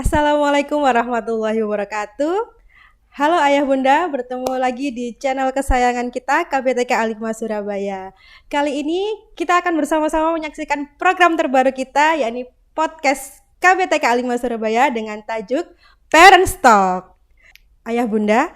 Assalamualaikum warahmatullahi wabarakatuh. Halo Ayah Bunda, bertemu lagi di channel kesayangan kita KBTK Al-Hikmah Surabaya. Kali ini kita akan bersama-sama menyaksikan program terbaru kita, yakni podcast KBTK Al-Hikmah Surabaya dengan tajuk Parents Talk. Ayah Bunda,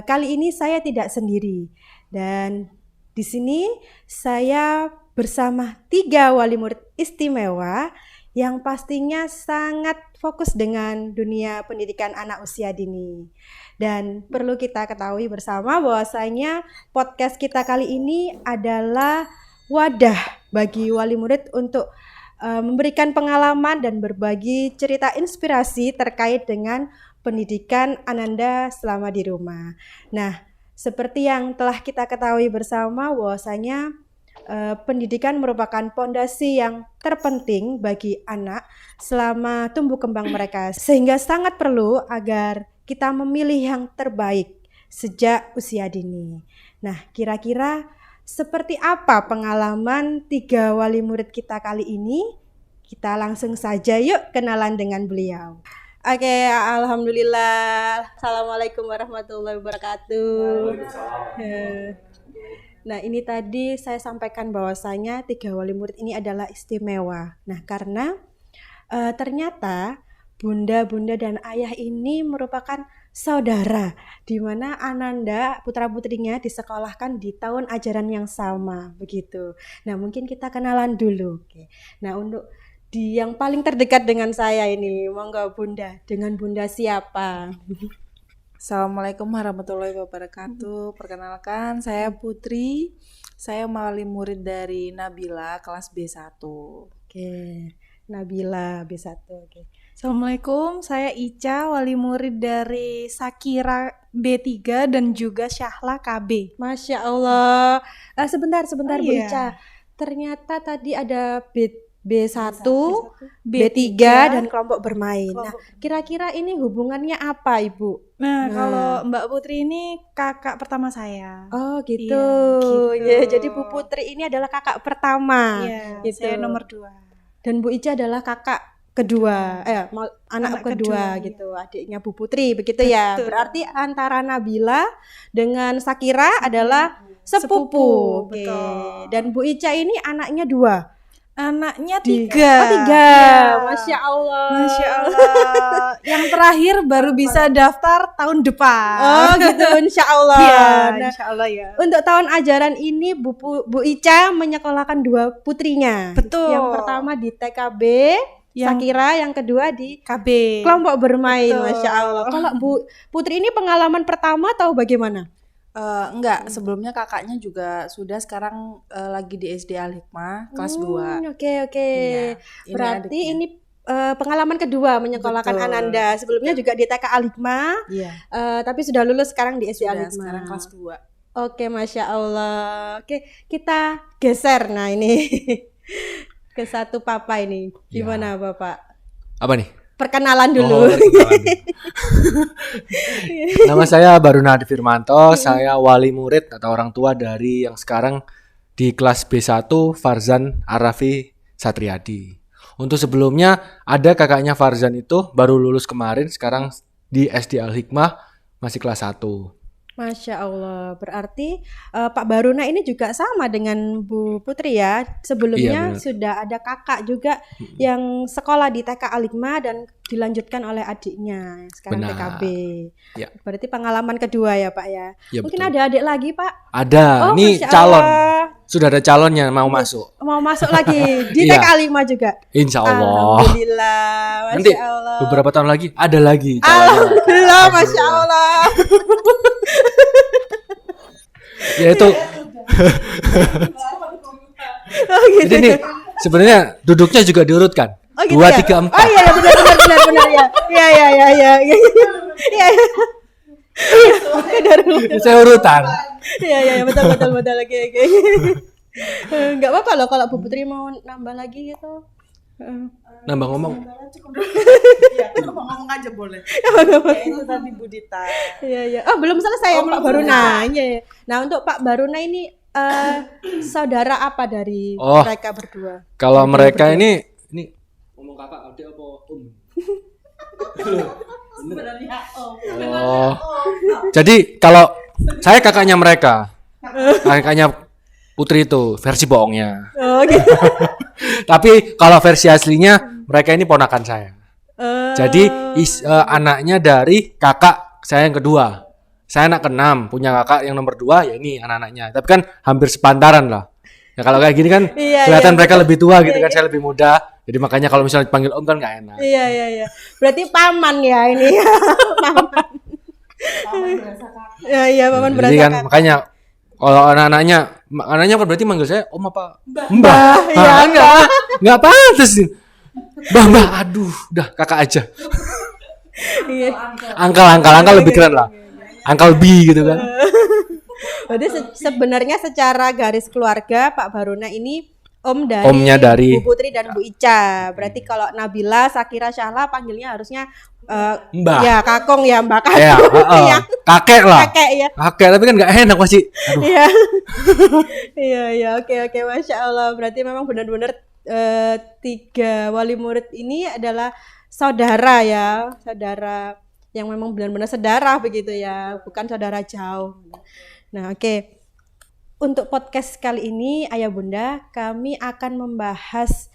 kali ini saya tidak sendiri dan di sini saya bersama 3 wali murid istimewa yang pastinya sangat fokus dengan dunia pendidikan anak usia dini. Dan perlu kita ketahui bersama bahwasanya podcast kita kali ini adalah wadah bagi wali murid untuk memberikan pengalaman dan berbagi cerita inspirasi terkait dengan pendidikan Ananda selama di rumah. Nah, seperti yang telah kita ketahui bersama bahwasanya pendidikan merupakan pondasi yang terpenting bagi anak selama tumbuh kembang mereka, sehingga sangat perlu agar kita memilih yang terbaik sejak usia dini. Nah, kira-kira seperti apa pengalaman 3 wali murid kita kali ini? Kita langsung saja yuk kenalan dengan beliau. Oke, alhamdulillah. Assalamualaikum warahmatullahi wabarakatuh. Nah, ini tadi saya sampaikan bahwasanya 3 wali murid ini adalah istimewa. Nah, karena ternyata bunda-bunda dan ayah ini merupakan saudara, di mana Ananda putra-putrinya disekolahkan di tahun ajaran yang sama, begitu. Nah, mungkin kita kenalan dulu. Oke. Nah, untuk yang paling terdekat dengan saya ini, monggo Bunda. Dengan Bunda siapa? Assalamualaikum warahmatullahi wabarakatuh. Perkenalkan, saya Putri. Saya wali murid dari Nabila kelas B1. Oke, Nabila B1. Oke. Assalamualaikum, saya Ica, wali murid dari Sakira B3 dan juga Syahla KB. Masya Allah. Sebentar Bu iya. Ica. Ternyata tadi ada B1, B3, dan kelompok bermain. Nah, kira-kira ini hubungannya apa, Ibu? Nah, kalau Mbak Putri ini kakak pertama saya. Oh, gitu. Iya, Ya, gitu. jadi Bu Putri ini adalah kakak pertama. Iya, gitu. saya nomor 2. Dan Bu Ica adalah kakak kedua, anak kedua kedua, gitu, adiknya Bu Putri, begitu ya. Betul. Berarti antara Nabila dengan Sakira adalah sepupu. Oke. Betul. Dan Bu Ica ini anaknya 2. Anaknya 3. Oh, 3. Ya. Masya Allah. Masya Allah. Yang terakhir baru bisa daftar tahun depan. Oh gitu, Insya Allah. Iya, Nah, Insya Allah ya. untuk tahun ajaran ini Bu Ica menyekolahkan 2 putrinya. Betul. Yang pertama di TKB Sakira, yang kedua di KB. kelompok bermain. Betul. Masya Allah. Kalau Bu Putri ini pengalaman pertama atau bagaimana? Enggak, sebelumnya kakaknya juga sudah sekarang lagi di SD Al-Hikmah kelas 2. Oke. Iya, Berarti adiknya. ini pengalaman kedua menyekolahkan Betul. Ananda. Sebelumnya juga di TK Al-Hikmah, Iya, tapi sudah lulus sekarang di SD sudah Al-Hikmah. sekarang kelas 2. Oke, Masya Allah. Oke, kita geser. Nah ini ke satu papa ini. Gimana Bapak? Apa nih? Perkenalan dulu. Oh, perkenalan. Nama saya Barunadi Firmanto, saya wali murid atau orang tua dari yang sekarang di kelas B1 Farzan Arafi Satriadi. Untuk sebelumnya ada kakaknya Farzan itu baru lulus kemarin, sekarang di SD Al-Hikmah masih kelas 1. Masya Allah. Berarti Pak Baruna ini juga sama dengan Bu Putri ya. Sebelumnya Iya, benar. sudah ada kakak juga yang sekolah di TK Al-Hikmah dan dilanjutkan oleh adiknya sekarang Benar. TKB. Ya. Berarti pengalaman kedua ya Pak ya. Ya, Mungkin betul. ada adik lagi Pak. Ada, Oh, nih Masya calon. Allah. Sudah ada calonnya mau masuk. Mau masuk lagi di Iya. TK Al-Hikmah juga. Insya Allah. Alhamdulillah. Masya Nanti Allah. beberapa tahun lagi ada lagi calonnya. Alhamdulillah, Masya Allah. Ya itu. Oh, gitu. Jadi nih sebenarnya duduknya juga diurutkan. Oh, gitu 2, ya? 3, 4. Oh iya benar ya. Iya. Iya. Saya urutan. Iya betul. Oke. Enggak apa-apa loh kalau Bu Putri mau nambah lagi gitu. Nambah ngomong. Ngomong aja boleh. Itu tadi Budita. Iya. Oh, belum selesai Pak Baruna. Iya. Nah, untuk Pak Baruna ini saudara apa dari mereka berdua? Kalau mereka ini ngomong kakak, adik apa om? Oh. Jadi kalau saya kakaknya mereka. Kakaknya Putri itu versi bohongnya. Oh gitu. Tapi kalau versi aslinya mereka ini ponakan saya. Jadi anaknya dari kakak saya yang kedua. Saya anak ke-6, punya kakak yang nomor 2, ya ini anak-anaknya. Tapi kan hampir sepantaran lah. Ya kalau kayak gini kan kelihatan mereka lebih tua gitu kan, saya lebih muda. Jadi makanya kalau misalnya dipanggil om kan nggak enak. Iya. Berarti paman ya ini. Paman. Iya, paman berasa. Jadi kan makanya kalau anaknya kan berarti manggil saya om apa? Mbah. Iya, Enggak pantas. Mbah, aduh, udah kakak aja. Iya. Angkal lebih keren lah. Angkal B gitu kan. Berarti sebenarnya secara garis keluarga Pak Baruna ini Omnya dari Bu Putri dan Bu Ica. Berarti kalau Nabila, Sakira, Syahla panggilnya harusnya Mbah. Ya, Kakong ya, Mbak Kakong. Ya, kakek lah. Kakek ya. Kakek tapi kan nggak enak masih. Iya. Iya, oke, Masya Allah. Berarti memang benar-benar 3 wali murid ini adalah saudara ya, saudara yang memang benar-benar sedarah begitu ya, bukan saudara jauh. Nah, oke. Untuk podcast kali ini, Ayah Bunda, kami akan membahas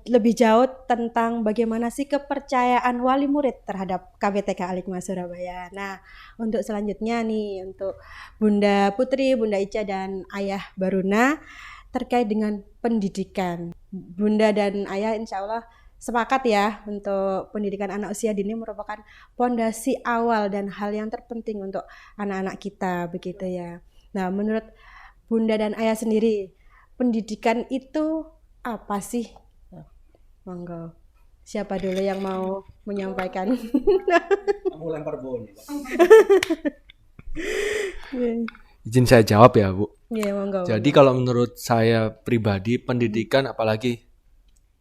lebih jauh tentang bagaimana sih kepercayaan wali murid terhadap KBTK Al-Hikmah Surabaya. Nah, untuk selanjutnya nih, untuk Bunda Putri, Bunda Ica, dan Ayah Baruna terkait dengan pendidikan. Bunda dan Ayah insya Allah sepakat ya untuk pendidikan anak usia dini merupakan fondasi awal dan hal yang terpenting untuk anak-anak kita begitu ya. Nah, menurut Bunda dan Ayah sendiri, pendidikan itu apa sih? Monggo. Siapa dulu yang mau menyampaikan? Kamu lempar bola. Izin saya jawab ya, Bu. Iya, monggo. Jadi kalau menurut saya pribadi, pendidikan apalagi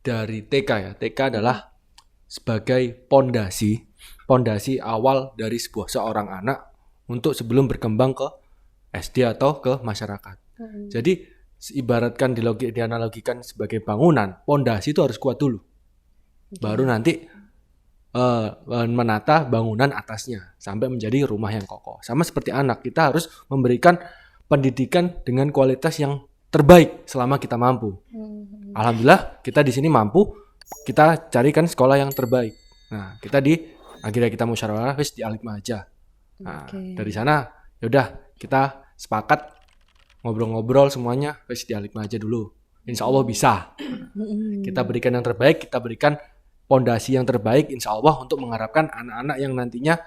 dari TK ya. TK adalah sebagai pondasi awal dari seorang anak untuk sebelum berkembang ke SD atau ke masyarakat. Jadi ibaratkan dianalogikan sebagai bangunan, pondasi itu harus kuat dulu. Baru nanti menata bangunan atasnya sampai menjadi rumah yang kokoh. Sama seperti anak, kita harus memberikan pendidikan dengan kualitas yang terbaik selama kita mampu. Alhamdulillah kita di sini mampu, kita carikan sekolah yang terbaik. Nah, akhirnya kita musyawarah wis di Al-Hikmah aja. Nah, dari sana yaudah kita sepakat ngobrol-ngobrol semuanya wis di Al-Hikmah aja dulu. Insya Allah bisa. Kita berikan yang terbaik, kita berikan pondasi yang terbaik insya Allah untuk mengharapkan anak-anak yang nantinya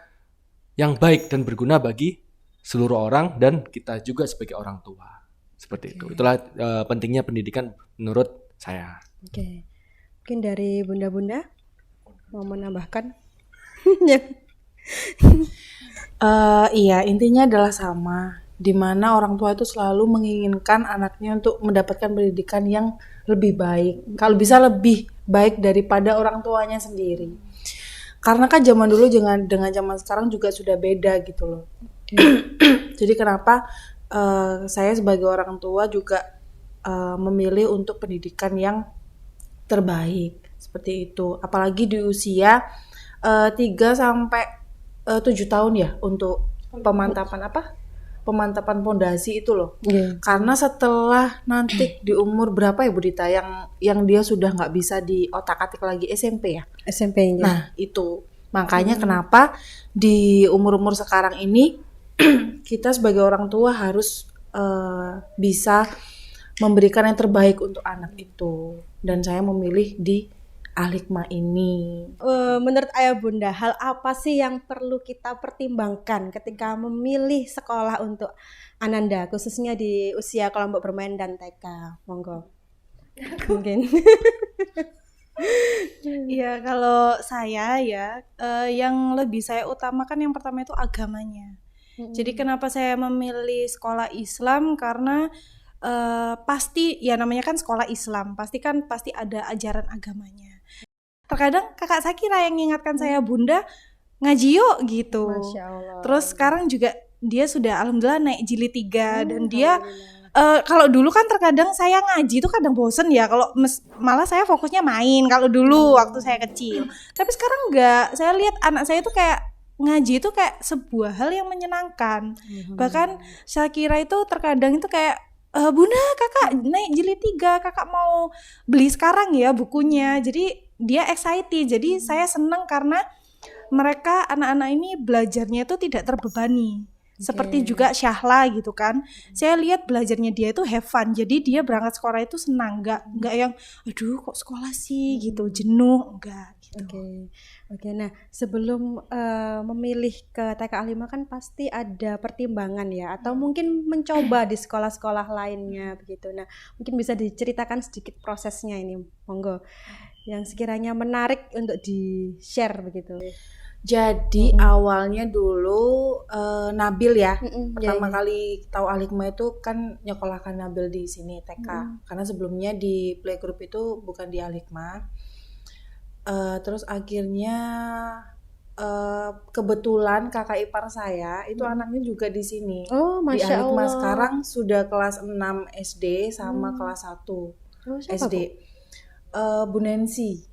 yang baik dan berguna bagi seluruh orang dan kita juga sebagai orang tua. Seperti itu. Itulah pentingnya pendidikan menurut saya. Oke. Mungkin dari bunda-bunda mau menambahkan? Iya, intinya adalah sama. Di mana orang tua itu selalu menginginkan anaknya untuk mendapatkan pendidikan yang lebih baik. Kalau bisa lebih baik daripada orang tuanya sendiri. Karena kan zaman dulu dengan zaman sekarang juga sudah beda gitu loh. Jadi kenapa saya sebagai orang tua juga memilih untuk pendidikan yang terbaik seperti itu. Apalagi di usia 3 sampai 7 tahun ya untuk pemantapan pondasi itu loh. Karena setelah nanti di umur berapa ya Bu Dita yang dia sudah nggak bisa diotak-atik lagi SMP ya? SMP-nya. Nah itu makanya kenapa di umur-umur sekarang ini kita sebagai orang tua harus bisa memberikan yang terbaik untuk anak itu. Dan saya memilih di Al-Hikmah ini. Menurut Ayah Bunda, hal apa sih yang perlu kita pertimbangkan ketika memilih sekolah untuk Ananda, khususnya di usia kelompok bermain dan TK? Monggo. Mungkin. Iya, kalau saya ya, yang lebih saya utamakan yang pertama itu agamanya. Jadi kenapa saya memilih sekolah Islam, karena pasti ya namanya kan sekolah Islam, pasti ada ajaran agamanya. Terkadang kakak Sakira yang mengingatkan saya, Bunda ngaji yuk gitu. Masya Allah. Terus sekarang juga dia sudah alhamdulillah naik jilid 3 dan dia Kalau dulu kan terkadang saya ngaji itu kadang bosen ya, kalau malah saya fokusnya main kalau dulu waktu saya kecil. Tapi sekarang enggak, saya lihat anak saya itu kayak ngaji itu kayak sebuah hal yang menyenangkan. Bahkan saya kira itu terkadang itu kayak Bunda, kakak naik jilid 3, kakak mau beli sekarang ya bukunya. Jadi dia excited, jadi saya senang karena mereka anak-anak ini belajarnya itu tidak terbebani. Seperti juga Syahla gitu kan. Saya lihat belajarnya dia itu have fun. Jadi dia berangkat sekolah itu senang, enggak yang aduh kok sekolah sih gitu, jenuh, enggak gitu. Oke. Nah, sebelum memilih ke TK Al-Hikmah kan pasti ada pertimbangan ya, atau mungkin mencoba di sekolah-sekolah lainnya begitu. Nah, mungkin bisa diceritakan sedikit prosesnya ini, monggo. Yang sekiranya menarik untuk di-share begitu. Jadi awalnya dulu Nabil ya, pertama iya. kali tahu Al-Hikmah itu kan nyekolahkan Nabil di sini TK, karena sebelumnya di playgroup itu bukan di Al-Hikmah. Terus akhirnya kebetulan kakak ipar saya itu anaknya juga di sini. Oh, Di Masya Al-Hikmah Allah. sekarang sudah kelas 6 SD sama kelas 1 Oh, siapa, Bu? SD. Bu Nancy.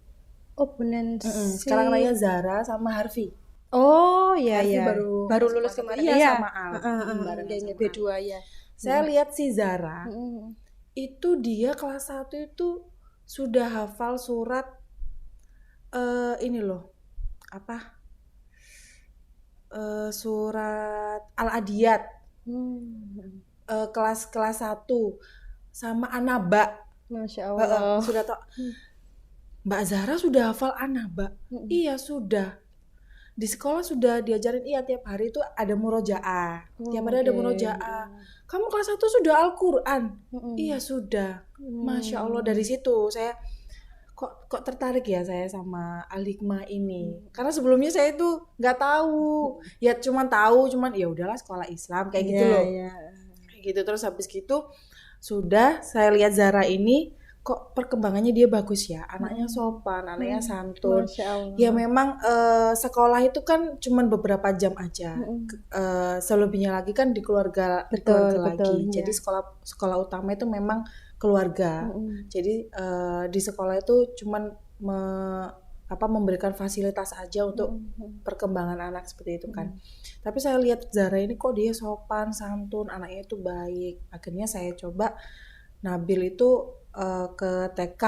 Oh, Bunensi. Sekarang Raya Zara sama Harvey. Oh, iya Harvey iya. baru lulus masuk kemarin. iya, sama Al. Barengan Iya, sama B2 ya. Saya lihat si Zara itu dia kelas 1 itu sudah hafal surat ini loh. Apa? Surat Al-Adiyat. Kelas 1 sama Anaba. Masya Allah. Sudah tau. Mbak Zara sudah hafal Anaba. Iya sudah. Di sekolah sudah diajarin tiap hari itu ada murojaah. Tiap hari ada murojaah. Kamu kelas 1 sudah Al-Qur'an. Iya sudah. Masya Allah, dari situ saya kok tertarik ya saya sama Al-Hikmah ini. Karena sebelumnya saya itu nggak tahu. Ya cuman ya udahlah sekolah Islam kayak gitu loh. Kayak gitu, terus habis gitu sudah saya lihat Zara ini kok perkembangannya dia bagus ya, anaknya sopan, anaknya santun. Masya Allah. Ya memang sekolah itu kan cuman beberapa jam aja. Selebihnya lagi kan di keluarga lagi. Jadi sekolah utama itu memang keluarga. Jadi di sekolah itu cuman memberikan fasilitas aja untuk perkembangan anak seperti itu kan. Tapi saya lihat Zara ini kok dia sopan, santun, anaknya itu baik. Akhirnya saya coba Nabil itu ke TK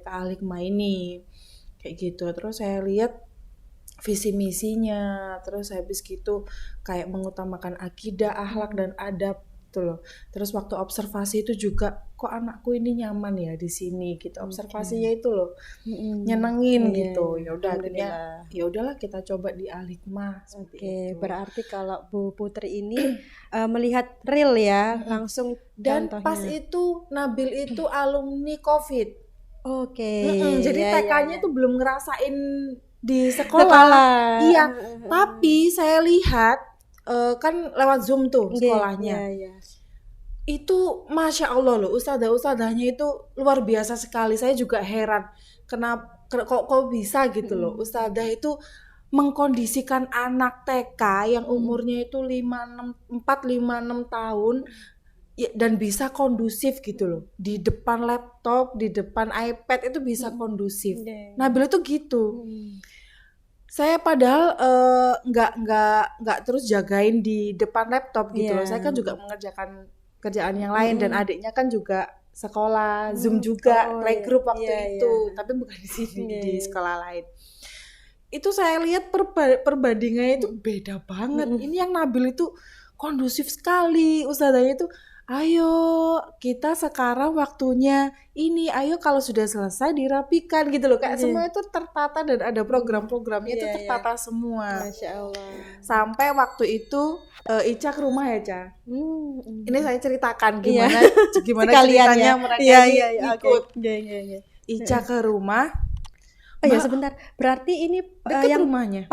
Al-Hikmah ini kayak gitu. Terus saya lihat visi misinya, terus habis gitu kayak mengutamakan akidah, akhlak dan adab gitu loh. Terus waktu observasi itu juga kok anakku ini nyaman ya di sini gitu. Observasinya itu loh nyenengin gitu. Ya udah akhirnya ya udahlah kita coba di Al-Hikmah seperti itu. Berarti kalau Bu Putri ini melihat real ya, langsung Dan contohnya. pas itu Nabil itu alumni COVID. Jadi Iya, TK-nya iya. itu belum ngerasain di sekolah. Iya, tapi saya lihat kan lewat Zoom tuh sekolahnya. Iya. Itu Masya Allah loh, ustadzah-ustadzahnya itu luar biasa sekali. Saya juga heran kenapa kok bisa gitu loh. Ustadzah itu mengkondisikan anak TK yang umurnya itu 4-5-6 tahun ya, dan bisa kondusif gitu loh. Di depan laptop, di depan iPad itu bisa kondusif. Nabil itu gitu. Saya padahal nggak terus jagain di depan laptop gitu loh. Saya kan juga mengerjakan kerjaan yang lain dan adiknya kan juga sekolah, Zoom juga, playgroup waktu itu, tapi bukan di sini, di sekolah lain. Itu saya lihat perbandingannya itu beda banget. Ini yang Nabil itu kondusif sekali, ustadzanya itu ayo kita sekarang waktunya ini, ayo kalau sudah selesai dirapikan gitu loh, kayak semua itu tertata dan ada program-programnya itu tertata semua. Masya Allah. Sampai waktu itu Ica ke rumah ya, Ca. Ini saya ceritakan gimana ceritanya mereka ikut. Ica ke rumah. Oh ya sebentar, berarti ini Dekat yang rumahnya.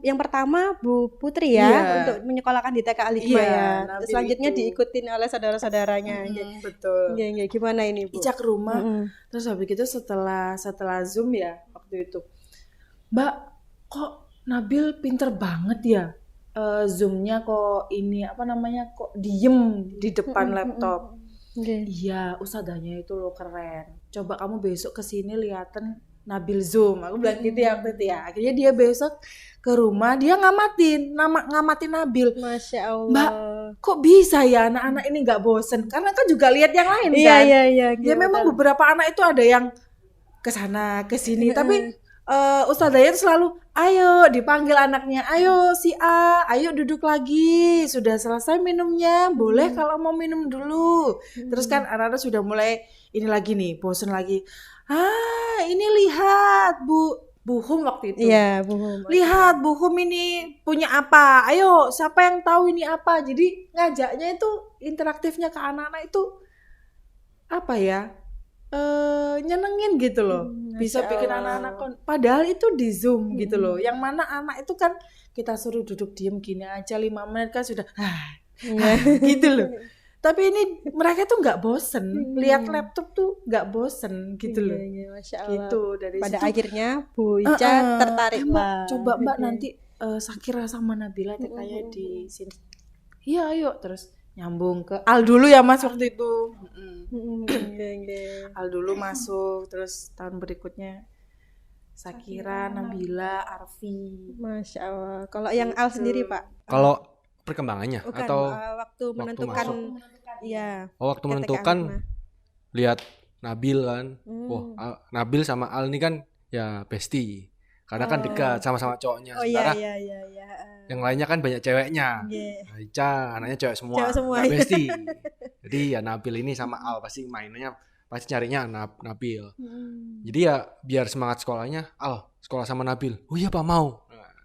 yang pertama Bu Putri ya untuk menyekolahkan di TK Al-Hikmah ya. Nabil Selanjutnya itu. diikutin oleh saudara-saudaranya. Betul. Gimana ini Bu? Ica ke rumah. Terus habis itu setelah Zoom ya waktu itu, Mbak, kok Nabil pinter banget ya? Zoom-nya kok ini apa namanya kok diem di depan laptop. Oke. Iya, ustadzanya itu loh keren. Coba kamu besok kesini liatin Nabil Zoom. Aku bilang gitu ya waktu itu ya. Akhirnya dia besok ke rumah, dia ngamatin Nabil. Masya Allah. Mbak, kok bisa ya anak-anak ini nggak bosen? Karena kan juga lihat yang lain Iya, kan. iya, iya. Ya memang beberapa anak itu ada yang ke sana ke sini, tapi ustadzanya itu selalu, ayo dipanggil anaknya, ayo si A, ayo duduk lagi, sudah selesai minumnya, boleh kalau mau minum dulu. Terus kan anak-anak sudah mulai ini lagi nih, bosen lagi. Ini lihat Bu Hum waktu itu. Iya, Bu Hum. Lihat Bu Hum ini punya apa, ayo siapa yang tahu ini apa. Jadi ngajaknya itu interaktifnya ke anak-anak itu apa ya, nyenengin gitu loh. Bisa bikin anak-anak padahal itu di Zoom gitu loh. Yang mana anak itu kan kita suruh duduk diem gini aja 5 menit kan sudah gitu loh. Tapi ini mereka tuh nggak bosen, lihat laptop tuh nggak bosen gitu loh. Iya, Masya Allah. Gitu dari Pada situ. akhirnya Bu Ica tertarik lah. Coba Mbak nanti Sakira sama Nabila kayak di sini. Iya ayo, terus nyambung ke Al dulu ya Mas waktu itu. Al dulu masuk, terus tahun berikutnya Sakira, Nabila, Arfi. Masya Allah. Kalau yang Al sendiri Pak? Kalau perkembangannya Bukan, atau waktu menentukan, iya. waktu ketika menentukan Al-Hikmah. lihat Nabil kan. Nabil sama Al ini kan ya bestie. Karena kan dekat sama-sama cowoknya. Oh iya, Sementara iya, iya, iya. yang lainnya kan banyak ceweknya. Iya. Ica anaknya cewek semua. Cewek semua, Nggak iya. bestie. Jadi ya Nabil ini sama Al pasti mainnya pasti carinya Nabil. Jadi ya biar semangat sekolahnya, Al sekolah sama Nabil. Oh iya Pak mau.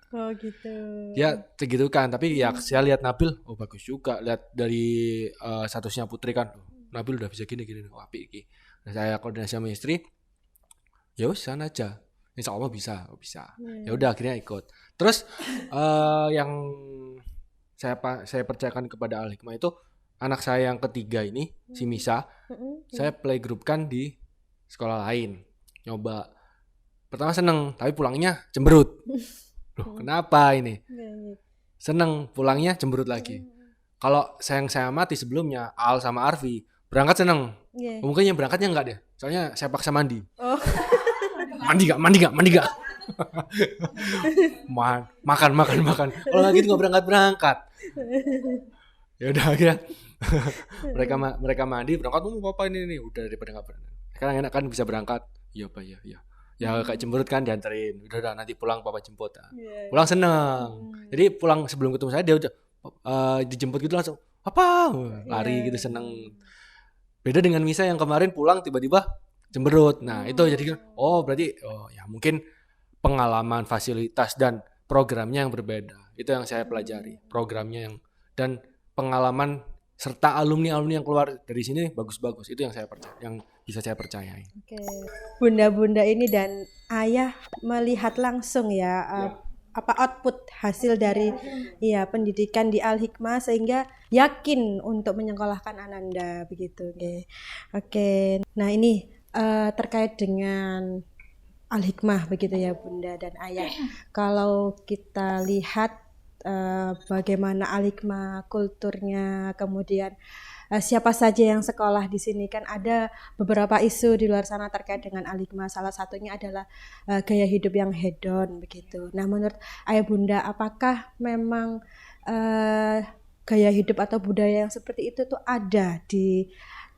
Oh gitu. Ya segitu kan, tapi ya saya lihat Nabil, oh bagus juga. Lihat dari statusnya Putri kan, oh, Nabil udah bisa gini, oh apik iki. Nah, saya koordinasi sama istri, ya wis sana aja. Insya Allah bisa. Ya udah akhirnya ikut. Terus yang saya percayakan kepada Al-Hikmah itu anak saya yang ketiga ini, si Misa, saya playgroupkan di sekolah lain. Nyoba. Pertama seneng, tapi pulangnya cemberut. Loh, kenapa ini? Seneng, pulangnya cemberut lagi. Kalau saya amati sebelumnya, Al sama Arfi berangkat seneng. Mungkin yang berangkatnya enggak deh. Soalnya saya paksa mandi. Oh. Mandi gak? Makan. Kalau nggak gitu nggak berangkat. Ya udah akhirnya mereka mandi berangkat. Apa ini udah daripada nggak berangkat. Sekarang enak kan bisa berangkat. Iya Pak ya. Ya kayak cemberut kan dianterin. Udah nanti pulang papa jemput. Pulang seneng. Jadi pulang sebelum ketemu saya dia udah dijemput gitu langsung apa lari gitu seneng. Beda dengan Misa yang kemarin pulang tiba-tiba cemberut. Nah itu jadi berarti ya mungkin pengalaman, fasilitas dan programnya yang berbeda. Itu yang saya pelajari. Programnya dan pengalaman serta alumni yang keluar dari sini bagus-bagus. Itu yang saya percaya, yang bisa saya percayai. Oke. Bunda-bunda ini dan ayah melihat langsung ya apa output hasil dari pendidikan di Al-Hikmah sehingga yakin untuk menyekolahkan Ananda begitu. Oke. Nah, ini terkait dengan Al-Hikmah begitu ya Bunda dan Ayah. Kalau kita lihat bagaimana Al-Hikmah kulturnya, kemudian siapa saja yang sekolah di sini, kan ada beberapa isu di luar sana terkait dengan Al-Hikmah. Salah satunya adalah gaya hidup yang hedon begitu. Nah, menurut Ayah Bunda, apakah memang gaya hidup atau budaya yang seperti itu tuh ada di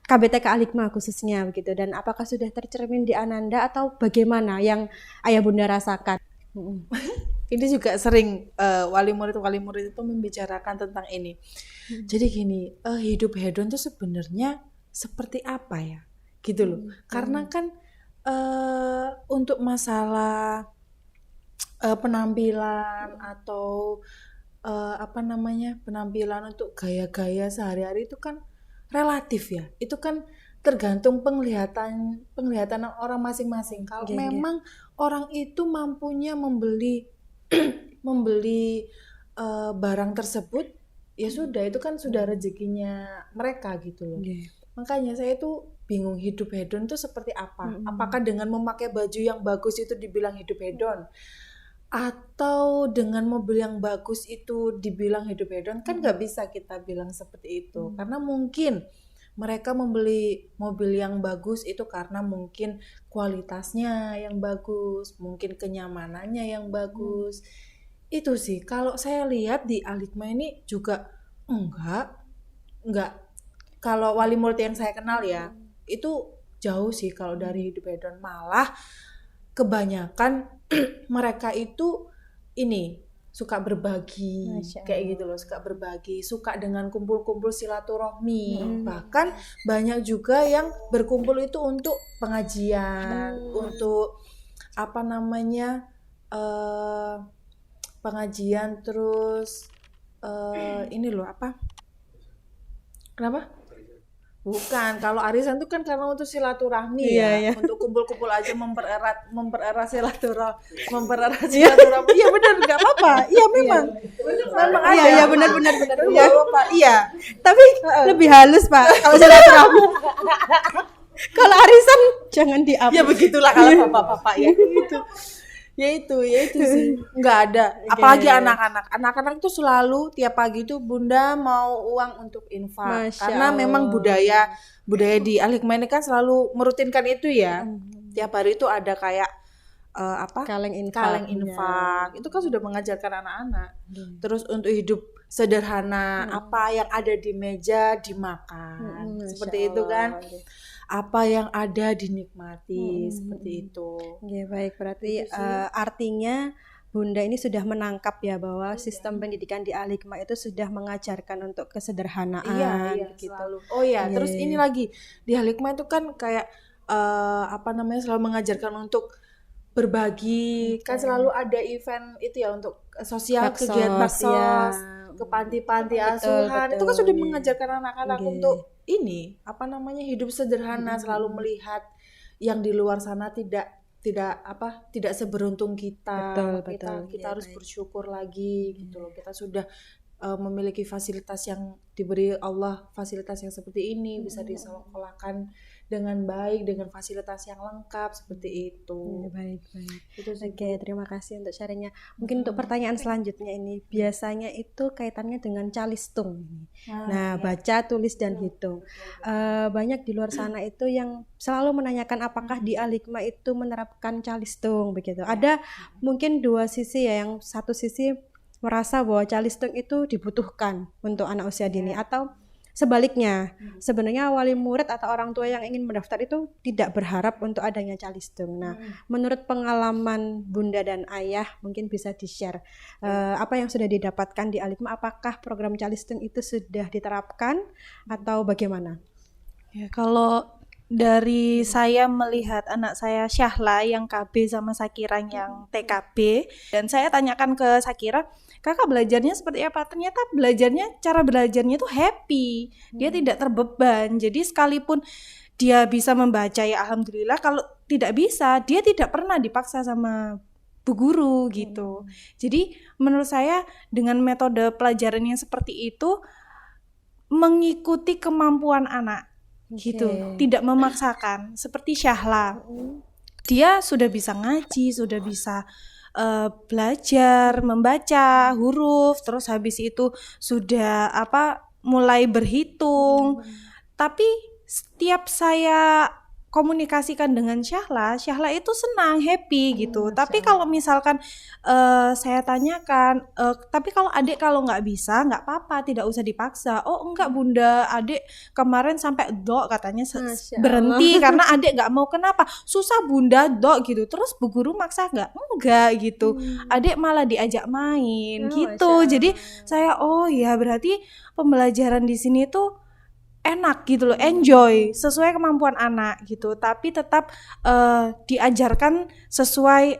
KBTK Al-Hikmah khususnya begitu, dan apakah sudah tercermin di Ananda atau bagaimana yang Ayah Bunda rasakan? Ini juga sering wali murid itu membicarakan tentang ini. Jadi gini, hidup hedon itu sebenarnya seperti apa ya, gitu loh. Karena kan untuk masalah penampilan atau penampilan untuk gaya-gaya sehari-hari itu kan relatif ya. Itu kan tergantung penglihatan orang masing-masing. Kalau memang orang itu mampunya membeli barang tersebut, ya sudah, itu kan sudah rezekinya mereka gitu loh. Makanya saya itu bingung, hidup hedon itu seperti apa? Apakah dengan memakai baju yang bagus itu dibilang hidup hedon? Atau dengan mobil yang bagus itu dibilang hidup hedon, kan nggak bisa kita bilang seperti itu. Karena mungkin mereka membeli mobil yang bagus itu karena mungkin kualitasnya yang bagus, mungkin kenyamanannya yang bagus. Itu sih, kalau saya lihat di Alikma ini juga enggak. Kalau wali murid yang saya kenal ya, itu jauh sih kalau dari hidup hedon. Malah kebanyakan mereka itu ini suka berbagi, Masya kayak gitu loh, suka berbagi, suka dengan kumpul-kumpul silaturahmi. Bahkan banyak juga yang berkumpul itu untuk pengajian, untuk apa namanya, pengajian, terus ini loh apa? Kenapa? Bukan, kalau arisan itu kan karena untuk silaturahmi ya, untuk kumpul-kumpul aja mempererat silaturahmi. Iya benar, nggak apa-apa. Iya memang ada. Iya benar. Nggak apa-apa. Iya. Tapi lebih halus Pak kalau silaturahmi. Kalau arisan jangan di-up. Ya begitulah kalau bapak-bapak ya. Ya itu sih. Nggak ada. Apalagi anak-anak itu selalu tiap pagi itu Bunda mau uang untuk infak. Masya Karena Allah. memang budaya di Alikma ini kan selalu merutinkan itu ya. Tiap hari itu ada kayak Kaleng infak. Itu kan sudah mengajarkan anak-anak. Terus untuk hidup sederhana, apa yang ada di meja dimakan. Seperti itu kan. Apa yang ada dinikmati, seperti itu. Oke, baik. Berarti artinya Bunda ini sudah menangkap ya bahwa sistem pendidikan di Alikma itu sudah mengajarkan untuk kesederhanaan. Iya, gitu. selalu. Oh iya, terus ini lagi di Alikma itu kan kayak selalu mengajarkan untuk berbagi. Kan selalu ada event itu ya untuk sosial, Baksos, kegiatan baksos, ya. ke panti-panti asuhan. Itu kan sudah mengajarkan anak-anak untuk ini hidup sederhana, selalu melihat yang di luar sana tidak seberuntung kita. Kita harus bersyukur lagi gitu loh. Kita sudah memiliki fasilitas yang diberi Allah, fasilitas yang seperti ini bisa disekolahkan dengan baik, dengan fasilitas yang lengkap seperti itu. Baik. Itu sih. Oke, terima kasih untuk sharingnya. Mungkin untuk pertanyaan selanjutnya ini, biasanya itu kaitannya dengan calistung. Nah, baca, tulis, dan hitung. Banyak di luar sana itu yang selalu menanyakan apakah di Alikma itu menerapkan calistung begitu. Ada mungkin dua sisi ya, yang satu sisi merasa bahwa calistung itu dibutuhkan untuk anak usia dini, atau sebaliknya, sebenarnya wali murid atau orang tua yang ingin mendaftar itu tidak berharap untuk adanya calistung. Nah, menurut pengalaman Bunda dan Ayah, mungkin bisa di-share apa yang sudah didapatkan di Alikma, apakah program calistung itu sudah diterapkan atau bagaimana? Ya, kalau dari saya melihat anak saya Syahla yang KB sama Sakira yang TKB, dan saya tanyakan ke Sakira, kakak belajarnya seperti apa? Ternyata cara belajarnya tuh happy, dia tidak terbeban. Jadi sekalipun dia bisa membaca ya alhamdulillah, kalau tidak bisa dia tidak pernah dipaksa sama bu guru gitu. Jadi menurut saya dengan metode pelajaran yang seperti itu mengikuti kemampuan anak gitu, tidak memaksakan. Seperti Syahla, dia sudah bisa ngaji, sudah bisa belajar membaca huruf, terus habis itu sudah mulai berhitung. Tapi setiap saya komunikasikan dengan Syahla itu senang, happy gitu. Tapi kalau misalkan saya tanyakan, tapi kalau adik kalau nggak bisa, nggak apa-apa, tidak usah dipaksa. Oh enggak Bunda, adik kemarin sampai dok katanya berhenti karena adik nggak mau. Kenapa? Susah Bunda dok gitu. Terus bu guru maksa nggak? Enggak gitu. Adik malah diajak main gitu. Jadi saya berarti pembelajaran di sini tuh enak gitu loh, enjoy sesuai kemampuan anak gitu, tapi tetap diajarkan sesuai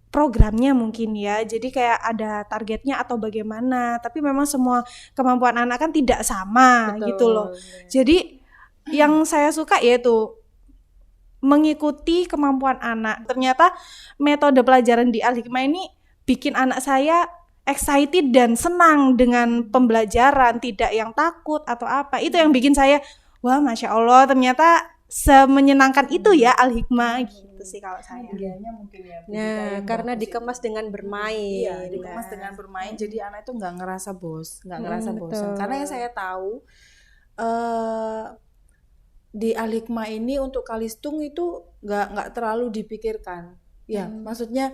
programnya mungkin ya, jadi kayak ada targetnya atau bagaimana, tapi memang semua kemampuan anak kan tidak sama. Betul, gitu loh. Jadi yang saya suka yaitu mengikuti kemampuan anak. Ternyata metode pelajaran di Alikma ini bikin anak saya excited dan senang dengan pembelajaran, tidak yang takut atau apa. Itu yang bikin saya, wah Masya Allah ternyata semenyenangkan itu ya Al-Hikmah gitu sih kalau saya. Medianya mungkin ya. pendidikan Nah, yang karena bagus dikemas itu. dengan bermain. Iya, dikemas dengan bermain, jadi anak itu nggak ngerasa ngerasa bosan. betul. Karena yang saya tahu eh di Al-Hikmah ini untuk Kalistung itu nggak terlalu dipikirkan. Ya, maksudnya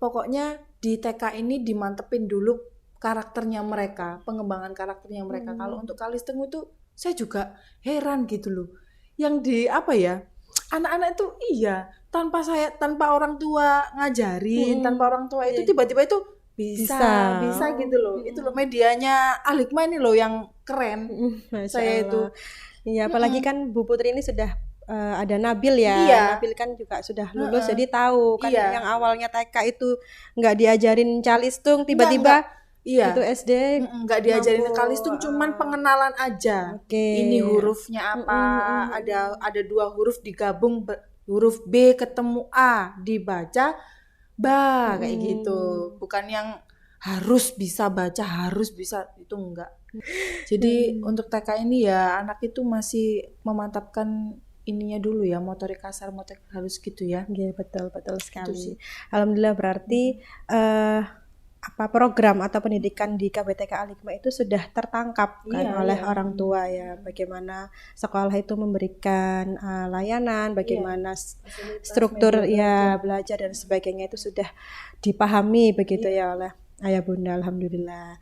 pokoknya di TK ini dimantepin dulu karakternya mereka, pengembangan karakternya mereka. Kalau untuk Kalistung itu saya juga heran gitu loh. Yang di apa ya? Anak-anak itu iya, tanpa orang tua ngajarin, tanpa orang tua itu tiba-tiba itu bisa gitu loh. Itu loh medianya Al-Hikmah ini loh yang keren. Masya Saya itu. Allah. Iya, apalagi kan Bu Putri ini sudah ada Nabil ya. Iya. Nabil kan juga sudah lulus, jadi tahu kan Iya. yang awalnya TK itu nggak diajarin calistung, tiba-tiba Iya. itu SD Nggak diajarin mampu, Kalistung, cuman pengenalan aja. Oke. Ini hurufnya apa? Ada 2 huruf digabung, huruf B ketemu A, dibaca ba kayak gitu. Bukan yang harus bisa baca, harus bisa, itu enggak. Jadi untuk TK ini ya anak itu masih memantapkan ininya dulu ya, motorik kasar, motorik halus gitu ya. Iya, betul sekali. sih. Alhamdulillah berarti program atau pendidikan di KBTK Al-Hikmah itu sudah tertangkap kan Iya, oleh iya. orang tua ya. Bagaimana sekolah itu memberikan layanan, bagaimana struktur ya belajar dan sebagainya itu sudah dipahami begitu ya oleh ayah bunda. Alhamdulillah.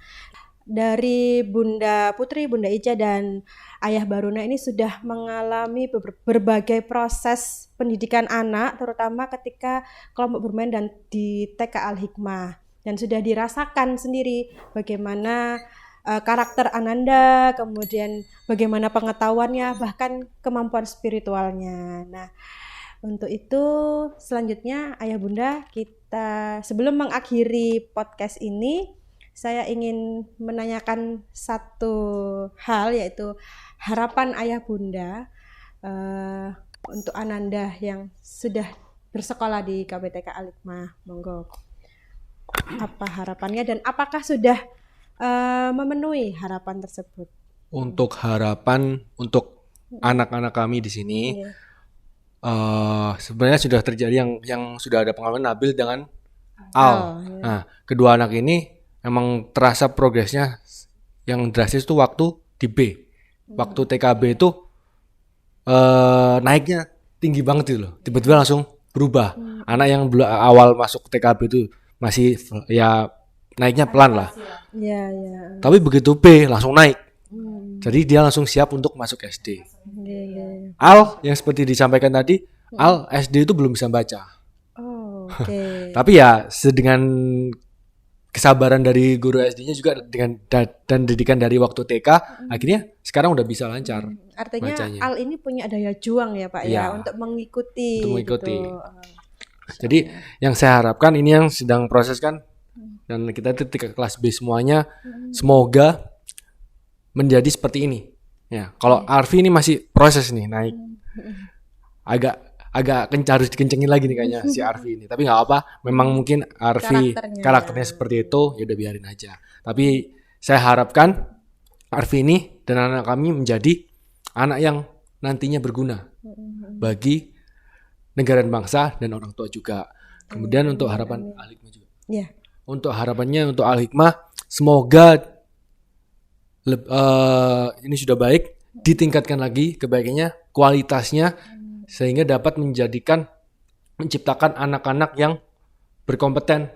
Dari Bunda Putri, Bunda Ica dan Ayah Baruna ini sudah mengalami berbagai proses pendidikan anak, terutama ketika kelompok bermain dan di TK Al-Hikmah, dan sudah dirasakan sendiri bagaimana karakter Ananda, kemudian bagaimana pengetahuannya, bahkan kemampuan spiritualnya. Nah, untuk itu selanjutnya Ayah Bunda, kita sebelum mengakhiri podcast ini, saya ingin menanyakan satu hal, yaitu harapan Ayah Bunda untuk Ananda yang sudah bersekolah di KBTK Al-Hikmah. Monggo. Apa harapannya dan apakah sudah memenuhi harapan tersebut? Untuk harapan untuk anak-anak kami di sini, sebenarnya sudah terjadi yang sudah ada pengalaman Nabil dengan Al. Nah, kedua anak ini emang terasa progresnya yang drastis tuh waktu di B. Waktu TKB itu naiknya tinggi banget gitu loh. Tiba-tiba langsung berubah. Anak yang awal masuk TKB itu masih ya naiknya pelan lah. Iya. Tapi begitu B langsung naik. Jadi dia langsung siap untuk masuk SD. Al yang seperti disampaikan tadi, Al SD itu belum bisa baca. Oh, oke. Tapi ya dengan kesabaran dari guru SD-nya juga dengan dan didikan dari waktu TK, akhirnya sekarang udah bisa lancar. Artinya bacanya. Al ini punya daya juang ya Pak Iya. ya untuk mengikuti. Untuk mengikuti. Gitu. Jadi yang saya harapkan ini yang sedang proses kan, dan kita itu kelas B semuanya, semoga menjadi seperti ini. Ya, kalau Arfi ini masih proses nih naik, agak harus dikencengin lagi nih kayaknya si Arfi ini. Tapi nggak apa, memang mungkin Arfi karakternya seperti itu, ya udah biarin aja. Tapi saya harapkan Arfi ini dan anak kami menjadi anak yang nantinya berguna bagi negara dan bangsa dan orang tua juga. Kemudian untuk harapan Al-Hikmah juga. Iya. Untuk harapannya untuk Al-Hikmah, semoga ini sudah baik, ditingkatkan lagi kebaikannya, kualitasnya, sehingga dapat menciptakan anak-anak yang berkompeten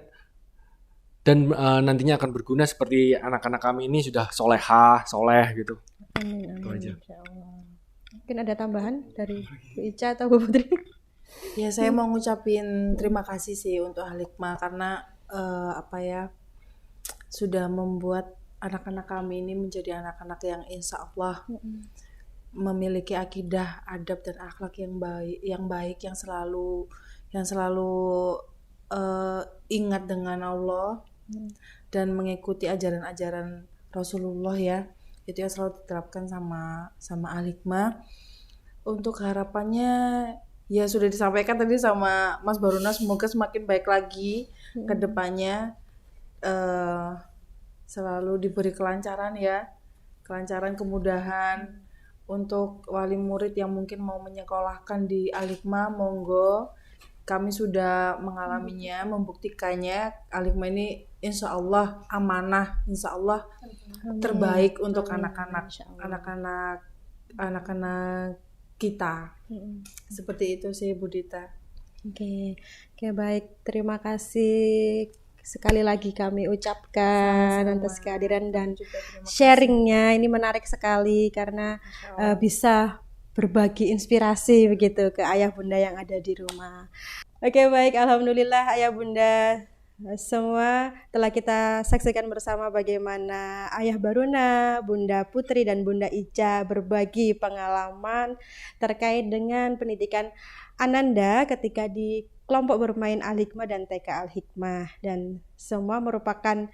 dan nantinya akan berguna seperti anak-anak kami ini sudah soleh gitu. Amin. Itu aja. Insyaallah. Mungkin ada tambahan dari Bu Ica atau Bu Putri? Ya saya mau ngucapin terima kasih sih untuk Al-Hikmah karena sudah membuat anak-anak kami ini menjadi anak-anak yang insya Allah memiliki akidah, adab dan akhlak yang baik yang selalu ingat dengan Allah dan mengikuti ajaran-ajaran Rasulullah ya. Itu yang selalu diterapkan sama Al-Hikmah. Untuk harapannya ya sudah disampaikan tadi sama Mas Baruna, semoga semakin baik lagi ke depannya, selalu diberi kelancaran ya, kelancaran, kemudahan untuk wali murid yang mungkin mau menyekolahkan di Al-Hikmah, monggo. Kami sudah mengalaminya, membuktikannya. Al-Hikmah ini insya Allah amanah, insya Allah terbaik untuk anak-anak kita. Seperti itu sih Bu Dita. Oke, baik. Terima kasih sekali lagi kami ucapkan atas kehadiran dan sharingnya. Ini menarik sekali karena bisa berbagi inspirasi begitu ke ayah bunda yang ada di rumah. Oke, baik. Alhamdulillah ayah bunda semua telah kita saksikan bersama bagaimana ayah Baruna, Bunda Putri dan Bunda Ica berbagi pengalaman terkait dengan pendidikan Ananda ketika di kelompok bermain Al-Hikmah dan TK Al-Hikmah, dan semua merupakan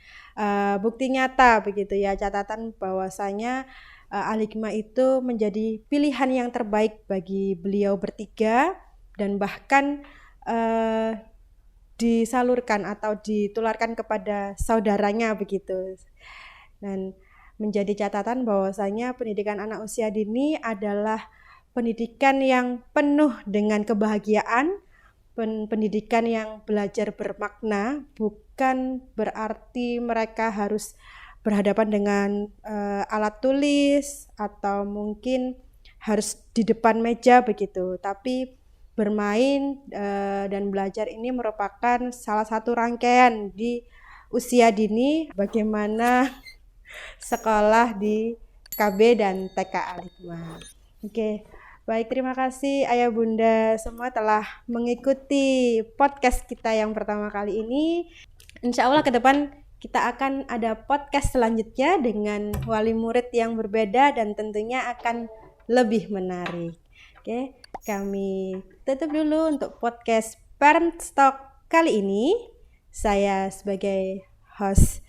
bukti nyata begitu ya, catatan bahwasanya Al-Hikmah itu menjadi pilihan yang terbaik bagi beliau bertiga, dan bahkan disalurkan atau ditularkan kepada saudaranya begitu. Dan menjadi catatan bahwasanya pendidikan anak usia dini adalah pendidikan yang penuh dengan kebahagiaan, pendidikan yang belajar bermakna, bukan berarti mereka harus berhadapan dengan alat tulis atau mungkin harus di depan meja begitu, tapi bermain dan belajar ini merupakan salah satu rangkaian di usia dini bagaimana sekolah di KB dan TK Al-Hikmah. Oke. Baik, terima kasih ayah bunda semua telah mengikuti podcast kita yang pertama kali ini. Insya Allah ke depan kita akan ada podcast selanjutnya dengan wali murid yang berbeda dan tentunya akan lebih menarik. Oke, kami tutup dulu untuk podcast Parent Talk kali ini. Saya sebagai host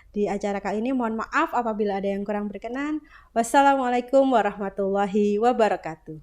di acara kali ini mohon maaf apabila ada yang kurang berkenan. Wassalamualaikum warahmatullahi wabarakatuh.